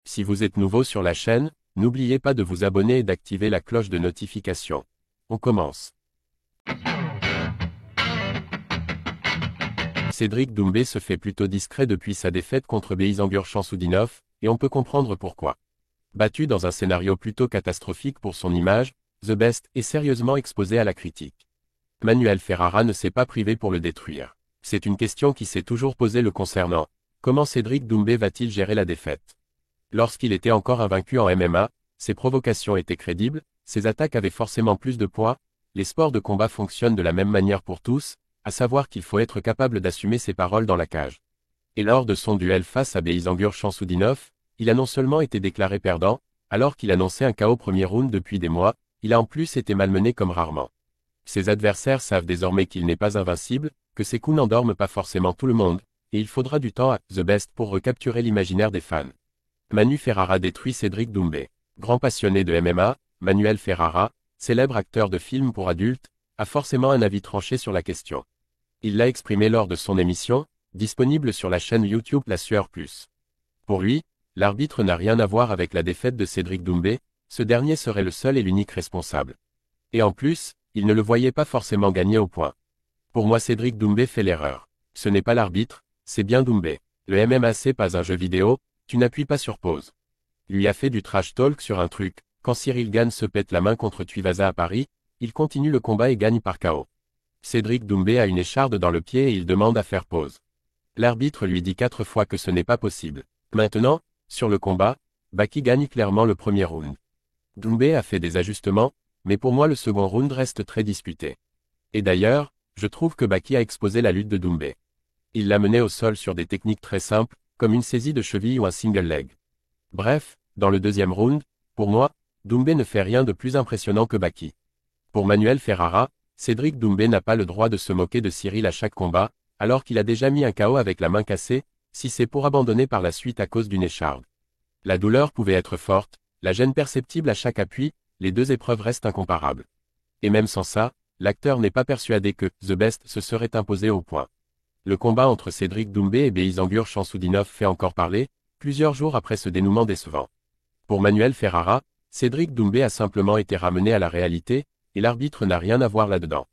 Si vous êtes nouveau sur la chaîne, n'oubliez pas de vous abonner et d'activer la cloche de notification. On commence. Cédric Doumbé se fait plutôt discret depuis sa défaite contre Beisangur Chamsoudinov, et on peut comprendre pourquoi. Battu dans un scénario plutôt catastrophique pour son image, The Best est sérieusement exposé à la critique. Manuel Ferrara ne s'est pas privé pour le détruire. C'est une question qui s'est toujours posée le concernant. Comment Cédric Doumbé va-t-il gérer la défaite? Lorsqu'il était encore invaincu en MMA, ses provocations étaient crédibles, ses attaques avaient forcément plus de poids, les sports de combat fonctionnent de la même manière pour tous, à savoir qu'il faut être capable d'assumer ses paroles dans la cage. Et lors de son duel face à Beisangur Chamsoudinov, il a non seulement été déclaré perdant, alors qu'il annonçait un KO premier round depuis des mois, il a en plus été malmené comme rarement. Ses adversaires savent désormais qu'il n'est pas invincible, que ses coups n'endorment pas forcément tout le monde, et il faudra du temps à The Best pour recapturer l'imaginaire des fans. Manu Ferrara détruit Cédric Doumbé. Grand passionné de MMA, Manuel Ferrara, célèbre acteur de films pour adultes, a forcément un avis tranché sur la question. Il l'a exprimé lors de son émission, disponible sur la chaîne YouTube La Sueur Plus. Pour lui, l'arbitre n'a rien à voir avec la défaite de Cédric Doumbé, ce dernier serait le seul et l'unique responsable. Et en plus, il ne le voyait pas forcément gagner au point. Pour moi Cédric Doumbé fait l'erreur. Ce n'est pas l'arbitre, c'est bien Doumbé. Le MMA c'est pas un jeu vidéo, tu n'appuies pas sur pause. Lui a fait du trash talk sur un truc, quand Cyril Gane se pète la main contre Tuivasa à Paris, il continue le combat et gagne par KO. Cédric Doumbé a une écharde dans le pied et il demande à faire pause. L'arbitre lui dit 4 fois que ce n'est pas possible. Maintenant, sur le combat, Baki gagne clairement le premier round. Doumbé a fait des ajustements, mais pour moi le second round reste très disputé. Et d'ailleurs, je trouve que Baki a exposé la lutte de Doumbé. Il l'a mené au sol sur des techniques très simples, comme une saisie de cheville ou un single leg. Bref, dans le deuxième round, pour moi, Doumbé ne fait rien de plus impressionnant que Baki. Pour Manuel Ferrara, Cédric Doumbé n'a pas le droit de se moquer de Cyril à chaque combat, alors qu'il a déjà mis un KO avec la main cassée, si c'est pour abandonner par la suite à cause d'une écharde. La douleur pouvait être forte, la gêne perceptible à chaque appui, les deux épreuves restent incomparables. Et même sans ça, l'acteur n'est pas persuadé que The Best se serait imposé au point. Le combat entre Cédric Doumbé et Beisangur Chamsoudinov fait encore parler, plusieurs jours après ce dénouement décevant. Pour Manuel Ferrara, Cédric Doumbé a simplement été ramené à la réalité, et l'arbitre n'a rien à voir là-dedans.